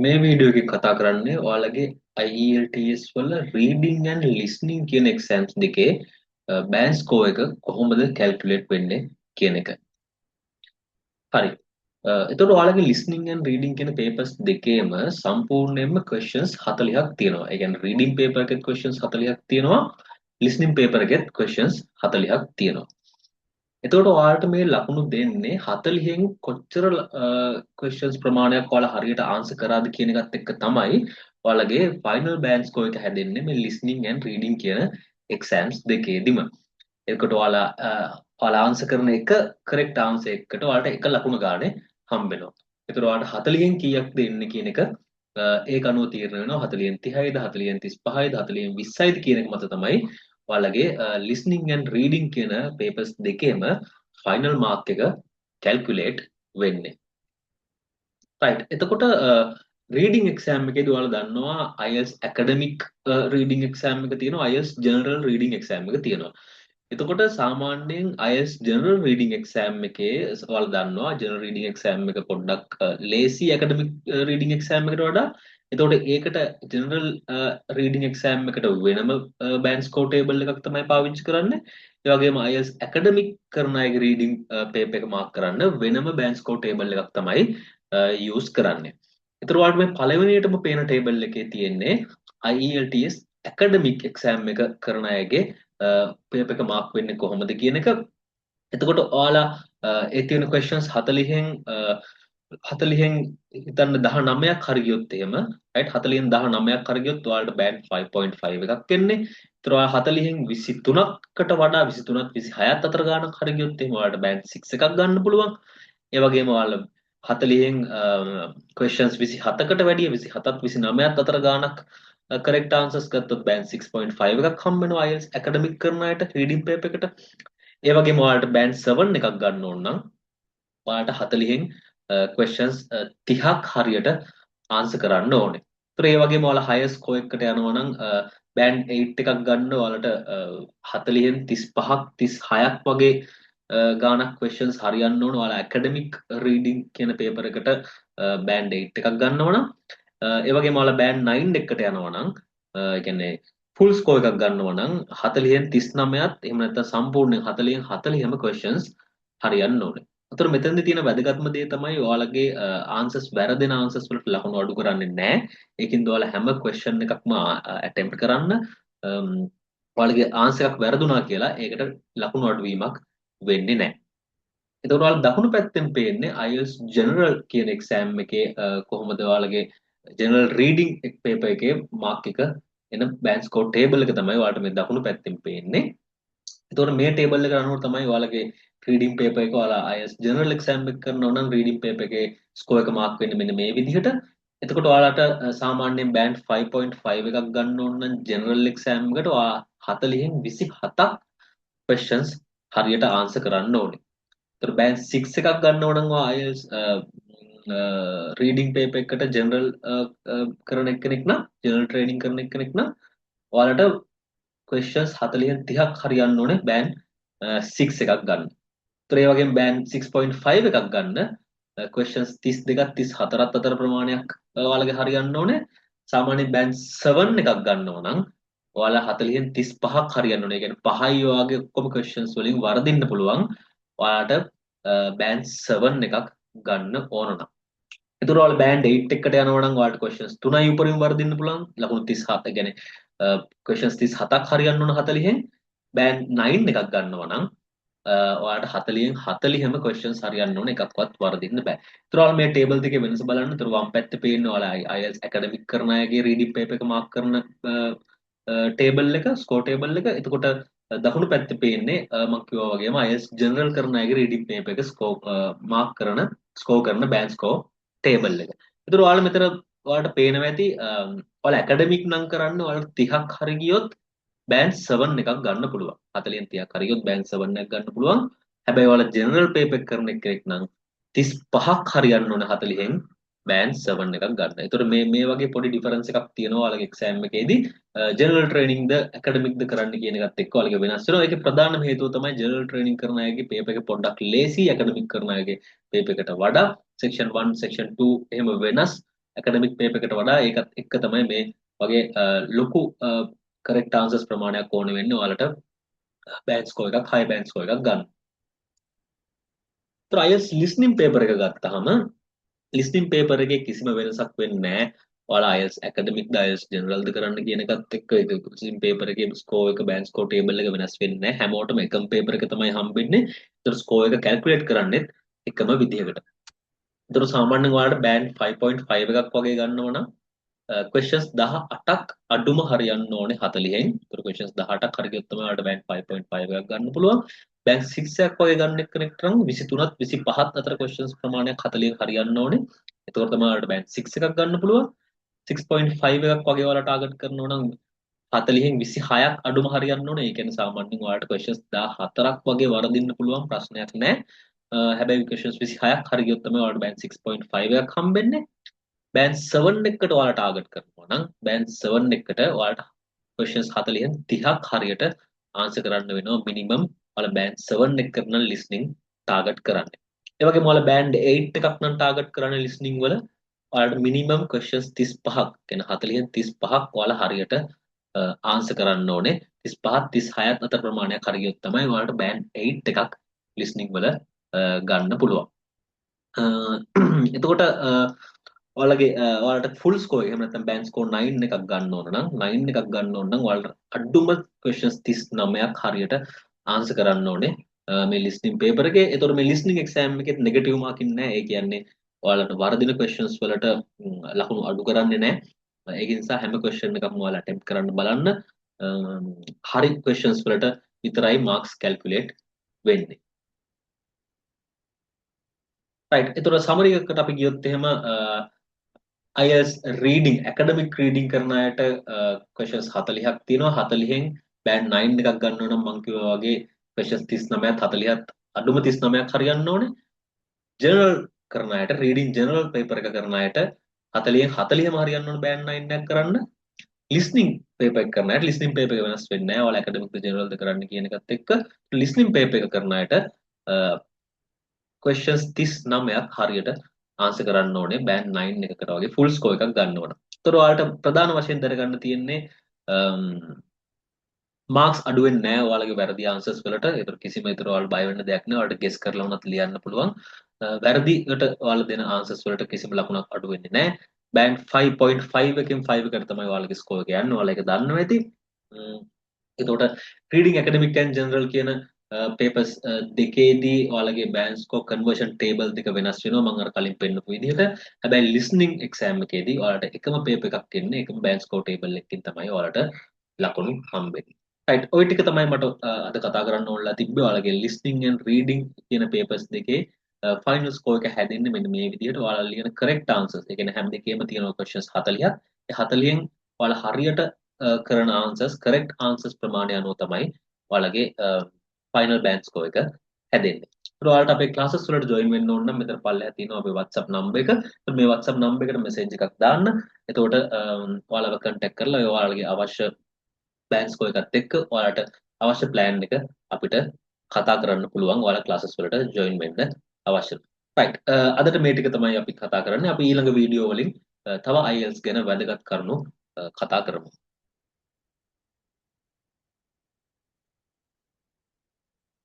මේ වීඩියෝ එකේ කතා කරන්නේ ඔයාලගේ IELTS වල reading and listening කියන exams දෙකේ band score එක කොහොමද calculate වෙන්නේ කියන එක. හරි. එතකොට ඔයාලගේ listening and reading කියන papers දෙකේම සම්පූර්ණයෙන්ම questions 40ක් තියෙනවා. ඒ කියන්නේ reading paper එකේ questions 40ක් තියෙනවා. listening paper එකේ questions 40ක් තියෙනවා. එතකොට ඔයාලට මේ ලකුණු දෙන්නේ 40න් කොච්චර questions ප්‍රමාණයක් ඔයාලා හරියට answer කරාද කියන එකත් එක්ක තමයි ඔයාලගේ final band score එක හැදෙන්නේ මේ listening and reading කියන exams දෙකේදීම. එතකොට ඔයාලා answer කරන එක correct answer එකකට ඔයාලට එක ලකුණ ගානේ හම්බ වෙනවා. එතකොට ඔයාලට 40න් කීයක්ද එන්නේ කියන එක ඒක අනුව තීරණය වෙනවා 40න් 30යිද 40න් 35යිද 40න් 20යිද කියන එක මත තමයි ඔයාලගේ listening and reading කියන papers දෙකේම final mark එක calculate වෙන්නේ. right. එතකොට reading exam එකේදී ඔයාලා දන්නවා IELTS academic reading exam එක තියෙනවා IELTS general reading exam එක තියෙනවා. එතකොට සාමාන්‍යයෙන් IELTS general reading exam එකේ ඔයාලා දන්නවා general reading exam එක පොඩ්ඩක් lazy academic reading exam එකට වඩා. එතකොට ඒකට general reading exam එකට වෙනම band score table එකක් තමයි පාවිච්චි කරන්නේ. ඒ වගේම IELTS academic කරන අයගේ reading paper එක mark කරන්න වෙනම band score table එකක් තමයි use කරන්නේ. ඒතර ඔයාලට මේ පළවෙනියටම පේන table එකේ තියෙන්නේ IELTS academic exam එක කරන අයගේ paper එක mark වෙන්නේ කොහොමද කියන එක. එතකොට ඔයාලා ඒ තියෙන questions 40න් 40න් හිතන්න 19ක් හරි ගියොත් එහෙම right 40න් 19ක් හරි ගියොත් ඔයාලට band 5.5 එකක් එන්නේ. ඒතර ඔයා 40න් 23කට වඩා 23ත් 26ත් අතර ගානක් හරි ගියොත් එහෙම ඔයාලට band 6 එකක් ගන්න පුළුවන්. ඒ වගේම ඔයාලා 40න් questions 27කට වැඩිය 27ත් 29ත් අතර ගානක් correct answers ගත්තොත් band 6.5 එකක් හම්බ වෙනවා IELTS academic කරන අයට reading paper එකට. ඒ වගේම ඔයාලට band 7 එකක් ගන්න ඕන නම් ඔයාලට 40න් questions 30ක් හරියට answer කරන්න ඕනේ. ඒතර ඒ වගේම ඔයාලා higher score එකකට යනවා නම් band 8 එකක් ගන්න ඔයාලට 40න් 35ක් 36ක් වගේ ගානක් questions හරියන්න ඕන. ඔයාලා academic reading කියන paper එකට band 8 එකක් ගන්නවා නම් ඒ වගේම ඔයාලා band 9 එකකට යනවා නම් ඒ කියන්නේ full score එකක් ගන්නවා නම් 40න් 39ත් එහෙම නැත්නම් සම්පූර්ණයෙන් 40න් 40ම questions හරියන්න ඕනේ. අතන මෙතනදී තියෙන වැදගත්ම දේ තමයි ඔයාලගේ answers වැරදෙන answers වලට ලකුණු අඩු කරන්නේ නැහැ. ඒකින්ද ඔයාලා හැම question එකක්ම attempt කරන්න. ඔයාලගේ answer එකක් වැරදුනා කියලා ඒකට ලකුණු අඩුවීමක් වෙන්නේ නැහැ. එතකොට ඔයාලා දකුණු පැත්තෙන් පේන්නේ IELTS general කියන exam එකේ කොහොමද ඔයාලගේ general reading paper එකේ mark එක එන band score table එක තමයි ඔයාලට මේ දකුණු පැත්තෙන් පේන්නේ. එතකොට මේ table එක අනුව තමයි ඔයාලගේ reading paper එක ඔයාලා IELTS general exam එක කරනවා නම් reading paper එකේ score එක mark වෙන්නේ මෙන්න මේ විදිහට. එතකොට ඔයාලට සාමාන්‍යයෙන් band 5.5 එකක් ගන්න ඕන නම් general exam එකට ඔයා 40න් 27ක් questions හරියට answer කරන්න ඕනේ. එතකොට band 6 එකක් ගන්න ඕන නම් ඔයා IELTS reading paper එකට general කරන කෙනෙක් නම් general training කරන කෙනෙක් නම් ඔයාලට questions 40න් 30ක් හරියන්න ඕනේ band 6 එකක් ගන්න. ඒතර ඒ වගේම band 6.5 එකක් ගන්න questions 32ක් 34ක් අතර ප්‍රමාණයක් ඔයාලගේ හරියන්න ඕනේ. සාමාන්‍ය band 7 එකක් ගන්නවා නම් ඔයාලා 40න් 35ක් හරියන්න ඕනේ. ඒ කියන්නේ 5යි ඔයාගේ ඔක්කොම questions වලින් වරදින්න පුළුවන්. ඔයාලට band 7 එකක් ගන්න ඕන නම්. ඒතර ඔයාලා band 8 එකට යනවා නම් ඔයාලට questions 3යි උඩරින් වරදින්න පුළුවන්. ලකුණු 37. ඒ කියන්නේ questions 37ක් හරියන්න ඕන 40න්. band 9 එකක් ගන්නවා නම් ඔයාලට 40න් 40ම questions හරියන්න ඕන එකක්වත් වරදින්න බෑ. ඒතර ඔයාලා මේ table දෙකේ වෙනස බලන්න. ඒතර වම් පැත්තේ පේන්නේ ඔයාලා IELTS academic කරන අයගේ reading paper එක mark කරන table එක score table එක. එතකොට දකුණු පැත්තේ පේන්නේ මම කිව්වා වගේම IELTS general කරන අයගේ reading paper එක score mark කරන score කරන band score table එක. ඒතර ඔයාලා මෙතන ඔයාලට පේනවා ඇති ඔයාලා academic නම් කරන්න ඔයාලට 30ක් හරි ගියොත් band 7 එකක් ගන්න පුළුවන්. 40න් 30ක් හරි ගියොත් band 7 එකක් ගන්න පුළුවන්. හැබැයි ඔයාලා general paper එක කරන කෙනෙක් නම් 35ක් හරියන්න ඕන 40න් band 7 එකක් ගන්න. ඒතකොට මේ වගේ පොඩි difference එකක් තියෙනවා ඔයාලගේ exam එකේදී general training ද academic ද කරන්න කියන එකත් එක්ක ඔයාලගේ වෙනස් වෙනවා. ඒකේ ප්‍රධානම හේතුව තමයි general training කරන අයගේ paper එක පොඩ්ඩක් lazy academic කරන අයගේ paper එකට වඩා section 1 section 2 එහෙම වෙනස් ඇකඩමික් පේපර් එකට වඩා ඒකත් එක්ක තමයි මේ වගේ ලොකු correct answers ප්‍රමාණයක් ඕන වෙන්නේ ඔයාලට බෑන්ඩ් ස්කෝර් එකක් high බෑන්ඩ් ස්කෝර් එකක් ගන්න. ඒතර IELTS listening paper එක ගත්තාම listening paper එකේ කිසිම වෙනසක් වෙන්නේ නැහැ. ඔයාලා IELTS academic ද IELTS general ද කරන්න කියන එකත් එක්ක ඒක listening paper එකේ score එක band score table එක වෙනස් වෙන්නේ නැහැ. හැමෝටම එකම paper එක තමයි හම්බෙන්නේ. ඒතර score එක calculate කරන්නෙත් එකම විදිහකට. ඒතර සාමාන්‍යයෙන් ඔයාලට band 5.5 එකක් වගේ ගන්නව නම් questions 18ක් අඩුම හරියන්න ඕනේ 40න්. ඒතර questions 18ක් හරි ගියොත් තමයි ඔයාලට band 5.5 එකක් ගන්න පුළුවන්. band 6 එකක් වගේ ගන්න කෙනෙක්ට නම් 23ත් 25ත් අතර questions ප්‍රමාණයක් 40න් හරියන්න ඕනේ. එතකොට තමයි ඔයාලට band 6 එකක් ගන්න පුළුවන්. 6.5 එකක් වගේ ඔයාලා ටාගට් කරනවා නම් 40න් 26ක් අඩුම හරියන්න ඕනේ. ඒ කියන්නේ සාමාන්‍යයෙන් ඔයාලට questions 14ක් වගේ වරදින්න පුළුවන් ප්‍රශ්නයක් නැහැ. හැබැයි questions 26ක් හරි ගියොත් තමයි ඔයාලට band 6.5 එකක් හම්බෙන්නේ. බෑන් 7 එකට ඔයාලා ටාගට් කරනවා නම් බෑන් 7 එකට ඔයාලට questions 40න් 30ක් හරියට ආන්සර් කරන්න වෙනවා මිනිමම්. ඔයාලා බෑන් 7 එක කරන listening ටාගට් කරන්නේ. ඒ වගේම ඔයාලා බෑන්ඩ් 8 එකක් නම් ටාගට් කරන්න listening වල ඔයාලට මිනිමම් questions 35ක් කියන 40න් 35ක් ඔයාලා හරියට ආන්සර් කරන්න ඕනේ. 35ත් 36ත් අතර ප්‍රමාණයක් හරියොත් තමයි ඔයාලට බෑන්ඩ් 8 එකක් listening වල ගන්න පුළුවන්. එතකොට ඔයාලගේ ඔයාලට ෆුල් ස්කෝර් එක එහෙම නැත්නම් බෑන්ඩ් ස්කෝර් 9 එකක් ගන්න ඕන නම් 9 එකක් ගන්න ඕන නම් ඔයාලට අඩුම questions 39ක් හරියට ආන්සර් කරන්න ඕනේ මේ listening paper එකේ. ඒතකොට මේ listening exam එකෙත් negative marking නැහැ. ඒ කියන්නේ ඔයාලට වරදින questions වලට ලකුණු අඩු කරන්නේ නැහැ. ඒක නිසා හැම question එකක්ම ඔයාලා attempt කරන්න බලන්න. හරි questions වලට විතරයි marks calculate වෙන්නේ. right. ඒතකොට summary එකකට අපි ගියොත් එහෙම IELTS reading academic reading කරන අයට questions 40ක් තියෙනවා. 40න් band 9 එකක් ගන්න ඕන නම් මම කිව්වා වගේ questions 39ත් 40ත් අඩුම 39ක් හරියන්න ඕනේ. general කරන අයට reading general paper එක කරන අයට 40න් 40ම හරියන්න ඕනේ band 9 එකක් කරන්න. listening paper එක කරන අයට listening paper එක වෙනස් වෙන්නේ නැහැ. ඔයාලා academic ද general ද කරන්න කියන එකත් එක්ක listening paper එක කරන අයට questions 39ක් හරියට ආන්සර් කරන්න ඕනේ බෑන්ඩ් 9 එකකට වගේ ෆුල් ස්කෝර් එකක් ගන්න ඕන. ඒතර ඔයාලට ප්‍රධාන වශයෙන් දැනගන්න තියෙන්නේ මාක්ස් අඩු වෙන්නේ නැහැ ඔයාලගේ වැරදි ආන්සර්ස් වලට. ඒතර කිසිම ඒතර ඔයාලා බය වෙන්න දෙයක් නැහැ. ඔයාලට ගෙස් කරලා වුණත් ලියන්න පුළුවන්. වැරදිකට ඔයාලා දෙන ආන්සර්ස් වලට කිසිම ලකුණක් අඩු වෙන්නේ නැහැ. බෑන්ඩ් 5.5 එකෙන් 5 එකට තමයි ඔයාලගේ ස්කෝර් එක යන්නේ. ඔයාලා ඒක දන්නවා ඇති. එතකොට reading academic and general කියන papers දෙකේදී ඔයාලගේ band score conversion table දෙක වෙනස් වෙනවා මම අර කලින් පෙන්නපු විදිහට. හැබැයි listening exam එකේදී ඔයාලට එකම paper එකක් එන්නේ එකම band score table එකකින් තමයි ඔයාලට ලකුණු හම්බෙන්නේ. right ওই ටික තමයි මට අද කතා කරන්න ඕනලා තිබ්බේ. ඔයාලගේ listening and reading කියන papers දෙකේ final score එක හැදෙන්නේ මෙන්න මේ විදිහට. ඔයාලා ලියන correct answers. ඒ කියන්නේ හැම දෙකේම තියෙනවා questions 40ක්. ඒ 40න් ඔයාලා හරියට කරන answers correct answers ප්‍රමාණය අනුව තමයි ඔයාලගේ final band score එක හැදෙන්නේ. ඒත් ඔයාලට අපේ classes වලට join වෙන්න ඕන නම් මෙතන පල්ලෙහා තියෙනවා අපේ WhatsApp number එක. ඒත් මේ WhatsApp number එකට message එකක් දාන්න. එතකොට ඔයාලව contact කරලා ඔයාලගේ අවශ්‍ය band score එකත් එක්ක ඔයාලට අවශ්‍ය plan එක අපිට කතා කරන්න පුළුවන්. ඔයාලා classes වලට join වෙන්න අවශ්‍ය. right අදට මේ ටික තමයි අපි කතා කරන්නේ. අපි ඊළඟ වීඩියෝ වලින් තව IELTS ගැන වැදගත් කරුණු කතා කරමු.